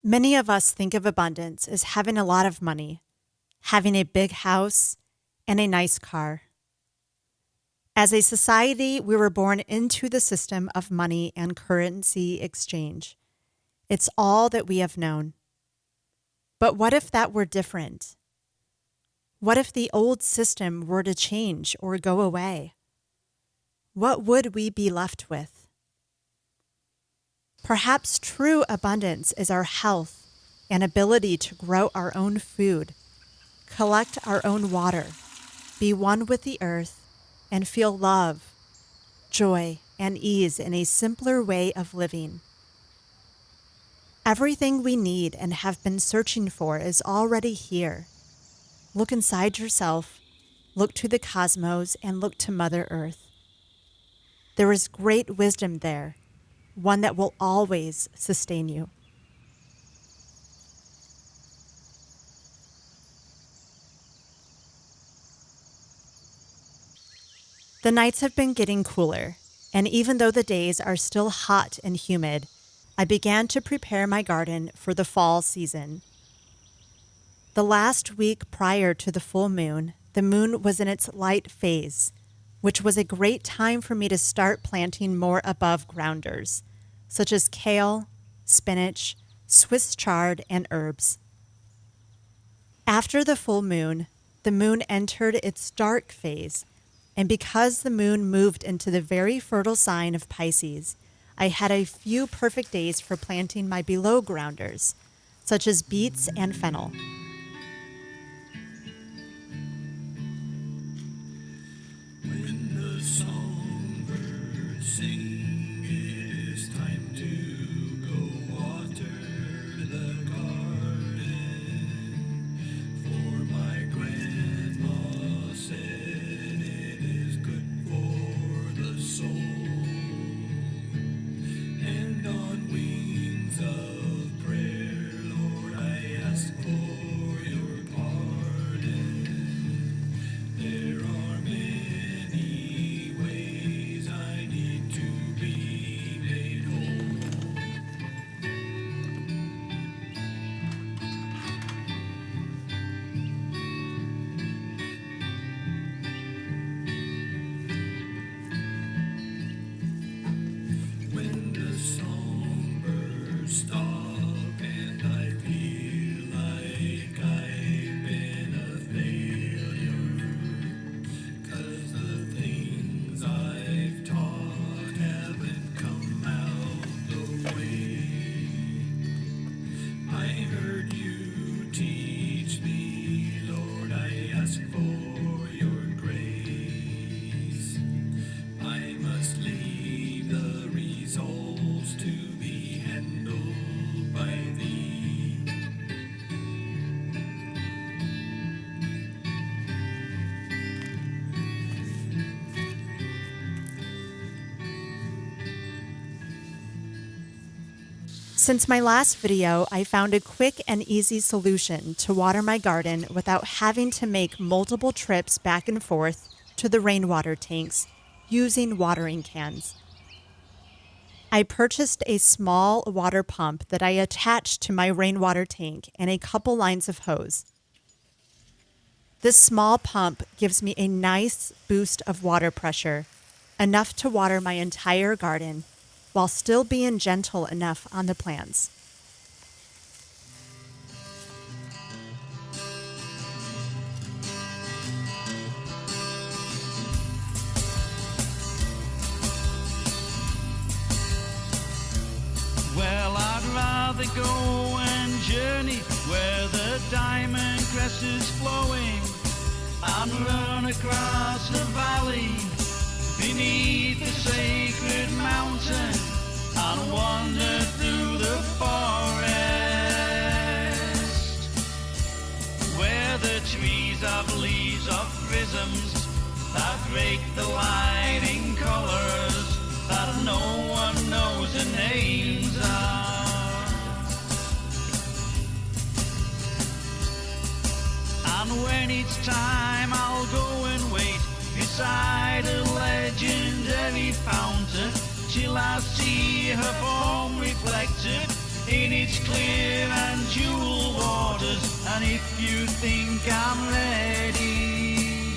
Many of us think of abundance as having a lot of money, having a big house, and a nice car. As a society, we were born into the system of money and currency exchange. It's all that we have known. But what if that were different? What if the old system were to change or go away? What would we be left with? Perhaps true abundance is our health and ability to grow our own food, collect our own water, be one with the earth, and feel love, joy, and ease in a simpler way of living. Everything we need and have been searching for is already here. Look inside yourself, look to the cosmos, and look to Mother Earth. There is great wisdom there, one that will always sustain you. The nights have been getting cooler, and even though the days are still hot and humid, I began to prepare my garden for the fall season. The last week prior to the full moon, the moon was in its light phase, which was a great time for me to start planting more above grounders, such as kale, spinach, Swiss chard, and herbs. After the full moon, the moon entered its dark phase, and because the moon moved into the very fertile sign of Pisces, I had a few perfect days for planting my below grounders, such as beets and fennel. When the songbirds sing, it is time to go water the garden. For my grandma said it is good for the soul. And on wings of prayer, Lord, I ask for your pardon. There are many ways I need to be made whole. When the songbirds stop and I feel like I've been a failure, 'cause the things I've taught haven't come out the way I heard you teach me, Lord. I ask for your grace. I must leave the results to be handled by thee. Since my last video, I found a quick and easy solution to water my garden without having to make multiple trips back and forth to the rainwater tanks using watering cans. I purchased a small water pump that I attached to my rainwater tank and a couple lines of hose. This small pump gives me a nice boost of water pressure, enough to water my entire garden, while still being gentle enough on the plants. Well, I'd rather go and journey where the diamond crest is flowing and run across the valley beneath the sacred mountain and wander through the forest where the trees have leaves of prisms that break the light in colors that no one knows the names of. And when it's time, I'll go and wait beside a legendary fountain till I see her form reflected in its clear And if you think I'm ready,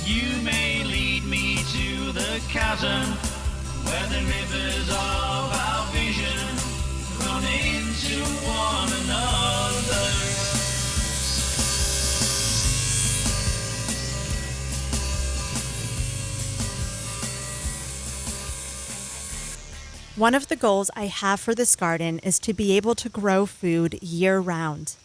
you may lead me to the chasm where the rivers of our vision run into one another. One of the goals I have for this garden is to be able to grow food year-round.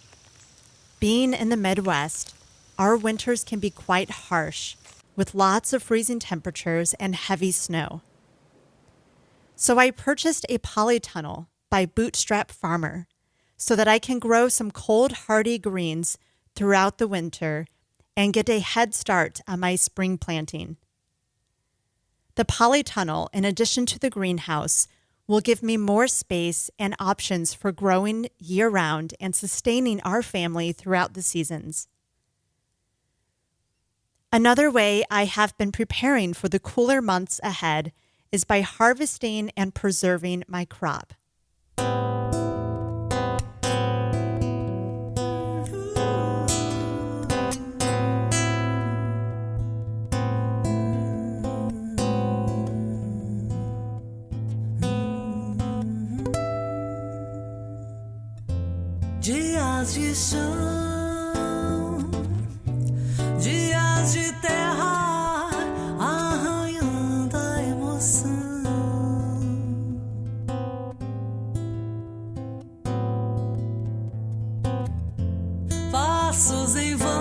Being in the Midwest, our winters can be quite harsh, with lots of freezing temperatures and heavy snow. So I purchased a polytunnel by Bootstrap Farmer so that I can grow some cold, hardy greens throughout the winter and get a head start on my spring planting. The polytunnel, in addition to the greenhouse, will give me more space and options for growing year-round and sustaining our family throughout the seasons. Another way I have been preparing for the cooler months ahead is by harvesting and preserving my crop. Dias de chão, dias de terra, arranhando a emoção. Passos em vão,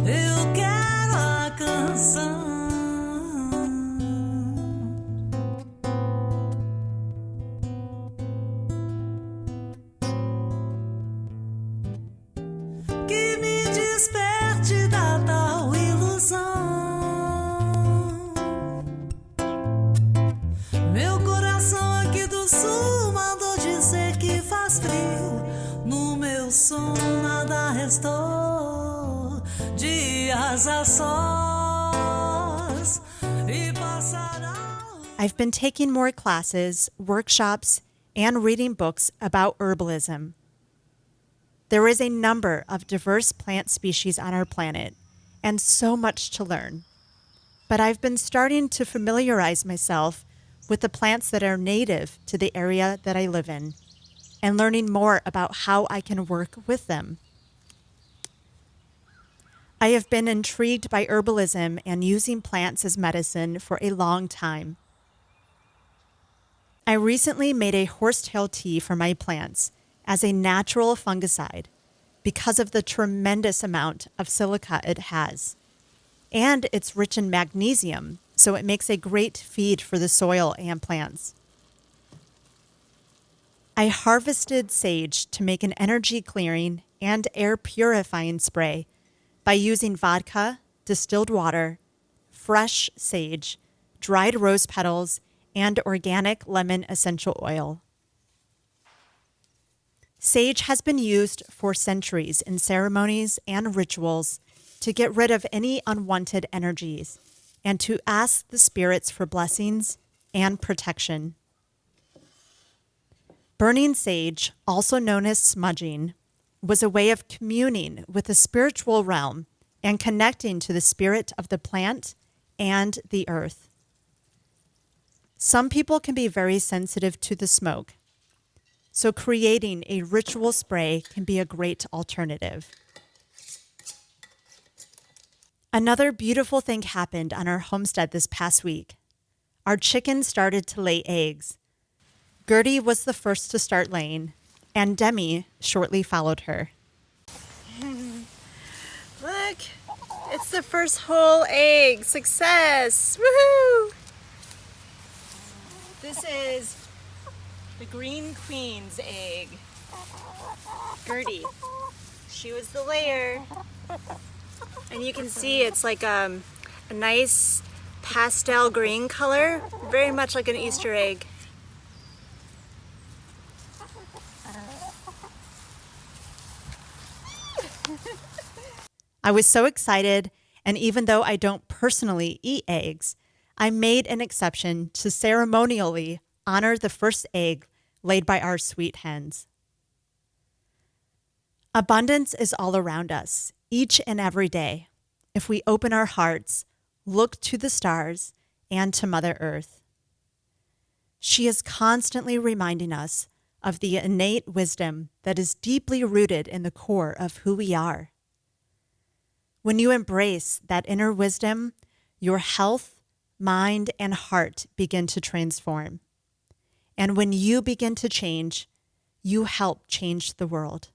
eu quero a canção. Que me desperte da tal ilusão. Meu coração aqui do sul mandou dizer que faz frio. No meu som nada restou. Dias a sós e passarão. I've been taking more classes, workshops, and reading books about herbalism. There is a number of diverse plant species on our planet, and so much to learn. But I've been starting to familiarize myself with the plants that are native to the area that I live in, and learning more about how I can work with them. I have been intrigued by herbalism and using plants as medicine for a long time. I recently made a horsetail tea for my plants as a natural fungicide because of the tremendous amount of silica it has. And it's rich in magnesium, so it makes a great feed for the soil and plants. I harvested sage to make an energy clearing and air purifying spray by using vodka, distilled water, fresh sage, dried rose petals, and organic lemon essential oil. Sage has been used for centuries in ceremonies and rituals to get rid of any unwanted energies and to ask the spirits for blessings and protection. Burning sage, also known as smudging, was a way of communing with the spiritual realm and connecting to the spirit of the plant and the earth. Some people can be very sensitive to the smoke, so creating a ritual spray can be a great alternative. Another beautiful thing happened on our homestead this past week. Our chickens started to lay eggs. Gertie was the first to start laying, and Demi shortly followed her. Look, it's the first whole egg. Success! Woohoo! This is the Green Queen's egg. Gertie. She was the layer. And you can see it's like a nice pastel green color, very much like an Easter egg. I was so excited, and even though I don't personally eat eggs, I made an exception to ceremonially honor the first egg laid by our sweet hens. Abundance is all around us, each and every day, if we open our hearts, look to the stars, and to Mother Earth. She is constantly reminding us of the innate wisdom that is deeply rooted in the core of who we are. When you embrace that inner wisdom, your health, mind, and heart begin to transform. And when you begin to change, you help change the world.